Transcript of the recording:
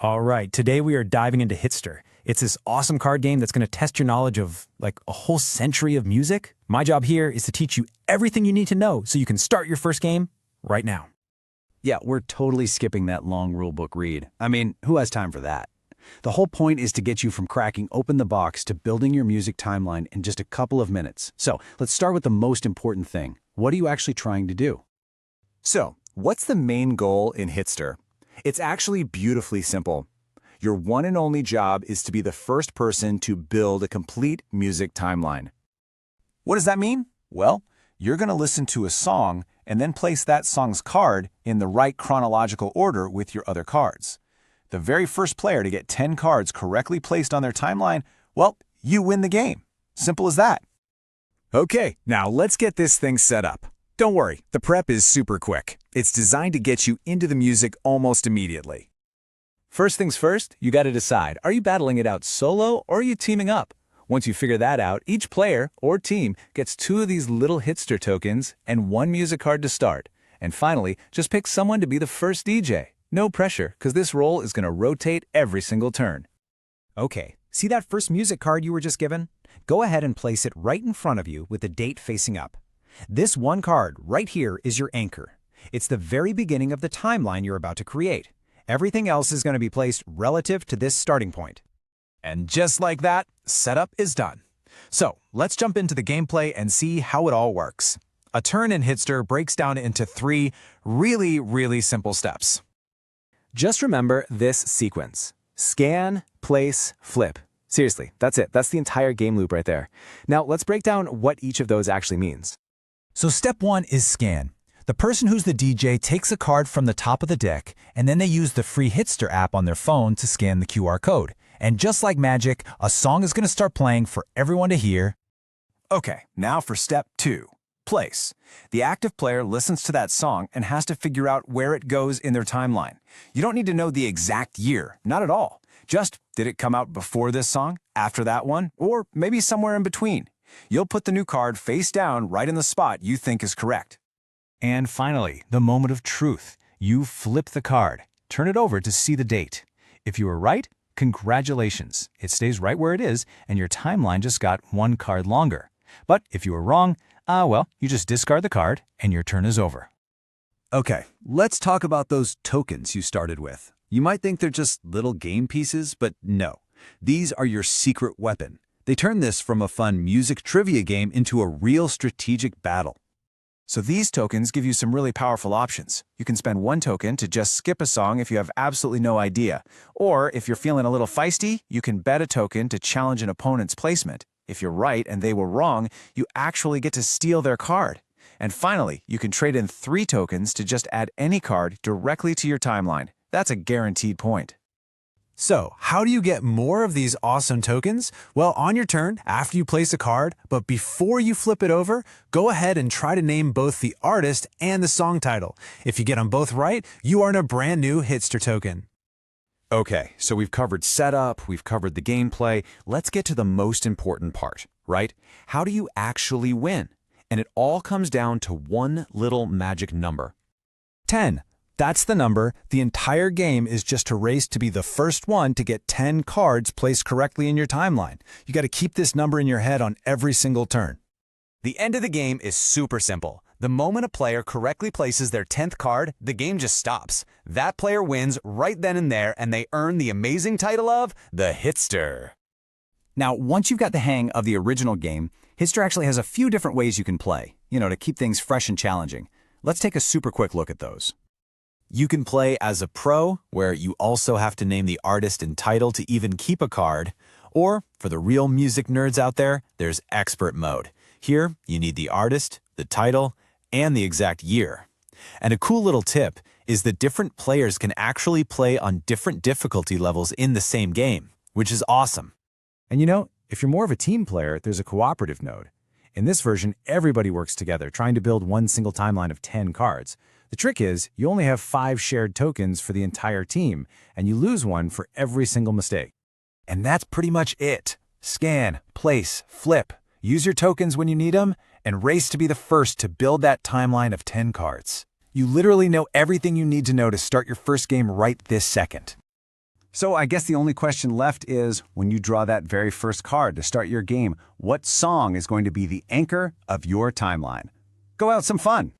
All right, today we are diving into Hitster. It's this awesome card game that's going to test your knowledge of like a whole century of music. My job here is to teach you everything you need to know so you can start your first game right now. Yeah, we're totally skipping that long rulebook read. I mean, who has time for that? The whole point is to get you from cracking open the box to building your music timeline in just a couple of minutes. So let's start with the most important thing. What are you actually trying to do? So, what's the main goal in Hitster? It's actually beautifully simple. Your one and only job is to be the first person to build a complete music timeline. What does that mean? Well, you're going to listen to a song and then place that song's card in the right chronological order with your other cards. The very first player to get 10 cards correctly placed on their timeline, well, you win the game. Simple as that. Okay, now let's get this thing set up. Don't worry, the prep is super quick. It's designed to get you into the music almost immediately. First things first, you got to decide, are you battling it out solo or are you teaming up? Once you figure that out, each player or team gets 2 of these little Hitster tokens and 1 music card to start. And finally, just pick someone to be the first DJ. No pressure, because this role is going to rotate every single turn. Okay, see that first music card you were just given? Go ahead and place it right in front of you with the date facing up. This one card right here is your anchor. It's the very beginning of the timeline you're about to create. Everything else is going to be placed relative to this starting point. And just like that, setup is done. So let's jump into the gameplay and see how it all works. A turn in Hitster breaks down into 3 really simple steps. Just remember this sequence. Scan, place, flip. Seriously, that's it. That's the entire game loop right there. Now let's break down what each of those actually means. So step 1 is scan. The person who's the DJ takes a card from the top of the deck, and then they use the free Hitster app on their phone to scan the QR code. And just like magic, a song is going to start playing for everyone to hear. Okay, now for step 2, place. The active player listens to that song and has to figure out where it goes in their timeline. You don't need to know the exact year, not at all. Just, did it come out before this song, after that one, or maybe somewhere in between? You'll put the new card face down right in the spot you think is correct. And finally, the moment of truth. You flip the card. Turn it over to see the date. If you were right, congratulations. It stays right where it is, and your timeline just got 1 card longer. But if you were wrong, well, you just discard the card, and your turn is over. Okay, let's talk about those tokens you started with. You might think they're just little game pieces, but no. These are your secret weapon. They turn this from a fun music trivia game into a real strategic battle. So these tokens give you some really powerful options. You can spend 1 token to just skip a song if you have absolutely no idea. Or if you're feeling a little feisty, you can bet a token to challenge an opponent's placement. If you're right and they were wrong, you actually get to steal their card. And finally, you can trade in 3 tokens to just add any card directly to your timeline. That's a guaranteed point. So, how do you get more of these awesome tokens? Well, on your turn, after you place a card, but before you flip it over, go ahead and try to name both the artist and the song title. If you get them both right, you earn a brand new Hitster token. Okay, so we've covered setup, we've covered the gameplay. Let's get to the most important part, right? How do you actually win? And it all comes down to one little magic number. 10. That's the number. The entire game is just a race to be the first one to get 10 cards placed correctly in your timeline. You got to keep this number in your head on every single turn. The end of the game is super simple. The moment a player correctly places their 10th card, the game just stops. That player wins right then and there, and they earn the amazing title of the Hitster. Now, once you've got the hang of the original game, Hitster actually has a few different ways you can play, to keep things fresh and challenging. Let's take a super quick look at those. You can play as a pro, where you also have to name the artist and title to even keep a card. Or, for the real music nerds out there, there's expert mode. Here, you need the artist, the title, and the exact year. And a cool little tip is that different players can actually play on different difficulty levels in the same game, which is awesome. And if you're more of a team player, there's a cooperative mode. In this version, everybody works together, trying to build one single timeline of 10 cards. The trick is, you only have 5 shared tokens for the entire team, and you lose one for every single mistake. And that's pretty much it. Scan, place, flip. Use your tokens when you need them, and race to be the first to build that timeline of 10 cards. You literally know everything you need to know to start your first game right this second. So I guess the only question left is, when you draw that very first card to start your game, what song is going to be the anchor of your timeline? Go have some fun.